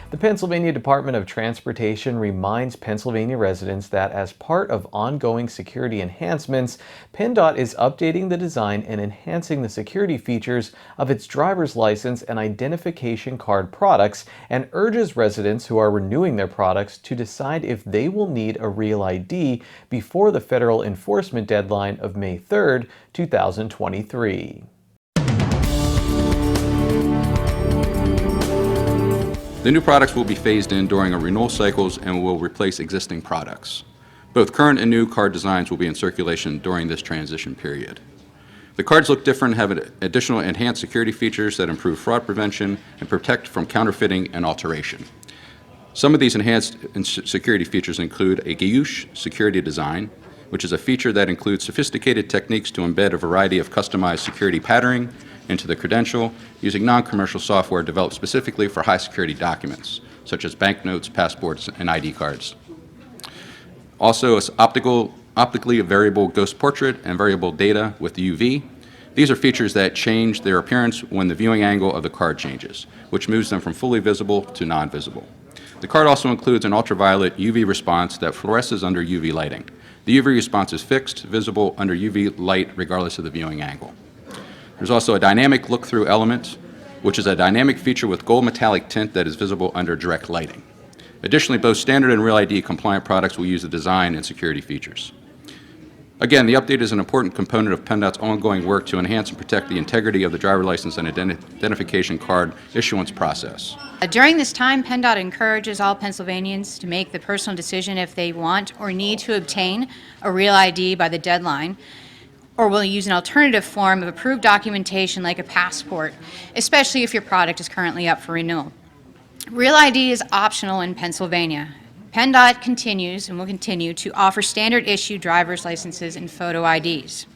The Pennsylvania Department of Transportation reminds Pennsylvania residents that as part of ongoing security enhancements, PennDOT is updating the design and enhancing the security features of its driver's license and identification card products, and urges residents who are renewing their products to decide if they will need a real ID before the federal enforcement deadline of May 3rd, 2023. The new products will be phased in during our renewal cycles and will replace existing products. Both current and new card designs will be in circulation during this transition period. The cards look different and have additional enhanced security features that improve fraud prevention and protect from counterfeiting and alteration. Some of these enhanced security features include a gouache security design, which is a feature that includes sophisticated techniques to embed a variety of customized security patterning into the credential using non-commercial software developed specifically for high-security documents, such as banknotes, passports, and ID cards. Also, optically variable ghost portrait and variable data with UV. These are features that change their appearance when the viewing angle of the card changes, which moves them from fully visible to non-visible. The card also includes an ultraviolet UV response that fluoresces under UV lighting. The UV response is fixed, visible under UV light regardless of the viewing angle. There's also a dynamic look-through element, which is a dynamic feature with gold metallic tint that is visible under direct lighting. Additionally, both standard and Real ID compliant products will use the design and security features. Again, the update is an important component of PennDOT's ongoing work to enhance and protect the integrity of the driver license and identification card issuance process. During this time, PennDOT encourages all Pennsylvanians to make the personal decision if they want or need to obtain a Real ID by the deadline, or will use an alternative form of approved documentation like a passport, especially if your product is currently up for renewal. Real ID is optional in Pennsylvania. PennDOT continues and will continue to offer standard issue driver's licenses and photo IDs.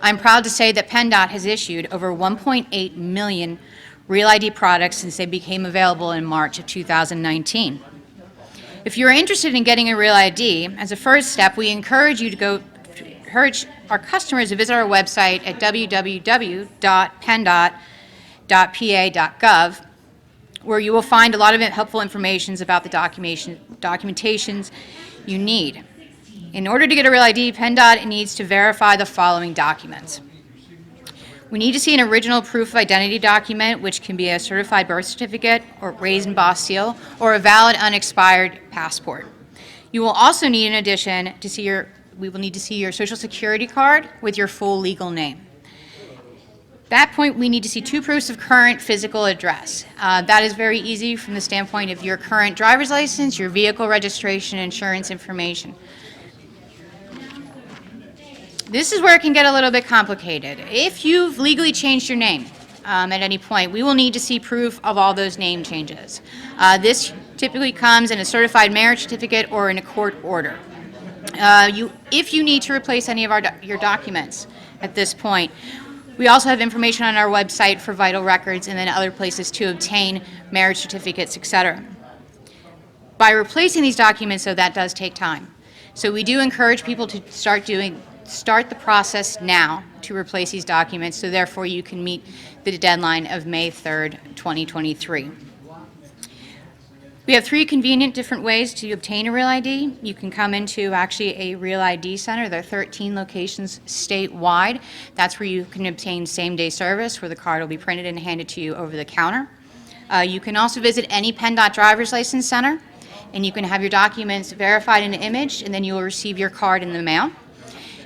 I'm proud to say that PennDOT has issued over 1.8 million Real ID products since they became available in March of 2019. If you're interested in getting a Real ID, as a first step, we encourage our customers to visit our website at www.penndot.pa.gov, where you will find a lot of helpful information about the documentations you need. In order to get a Real ID, PennDOT needs to verify the following documents. We need to see an original proof of identity document, which can be a certified birth certificate or raised embossed seal, or a valid unexpired passport. You will also need, in addition, we will need to see your Social Security card with your full legal name. At that point, we need to see 2 proofs of current physical address. That is very easy from the standpoint of your current driver's license, your vehicle registration, insurance information. This is where it can get a little bit complicated. If you've legally changed your name at any point, we will need to see proof of all those name changes. This typically comes in a certified marriage certificate or in a court order. If you need to replace any of your documents at this point, we also have information on our website for vital records and then other places to obtain marriage certificates, etc. By replacing these documents, though, that does take time. So we do encourage people to start the process now to replace these documents, so therefore you can meet the deadline of May 3rd, 2023. We have 3 convenient different ways to obtain a Real ID. You can come into actually a Real ID center. There are 13 locations statewide. That's where you can obtain same-day service, where the card will be printed and handed to you over the counter. You can also visit any PennDOT driver's license center, and you can have your documents verified in an image, and then you will receive your card in the mail.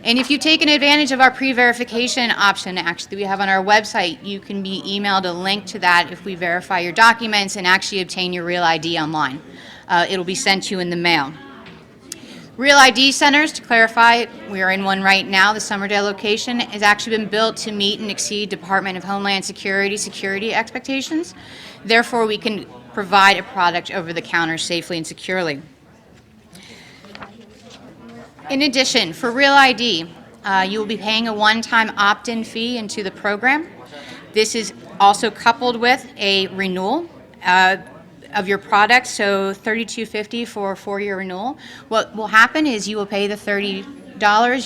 And if you've taken advantage of our pre-verification option, actually we have on our website, you can be emailed a link to that if we verify your documents and actually obtain your Real ID online. It'll be sent to you in the mail. Real ID centers, to clarify, we are in one right now. The Somerdale location has actually been built to meet and exceed Department of Homeland security expectations. Therefore, we can provide a product over the counter safely and securely. In addition, for Real ID, you will be paying a one-time opt-in fee into the program. This is also coupled with a renewal of your product, so $32.50 for a 4-year renewal. What will happen is you will pay the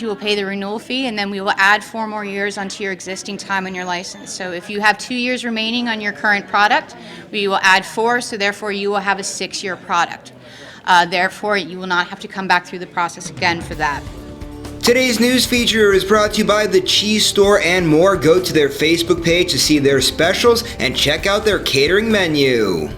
you will pay the renewal fee, and then we will add 4 more years onto your existing time on your license. So if you have 2 years remaining on your current product, we will add 4, so therefore you will have a 6-year product. Therefore, you will not have to come back through the process again for that. Today's news feature is brought to you by The Cheese Store and more. Go to their Facebook page to see their specials and check out their catering menu.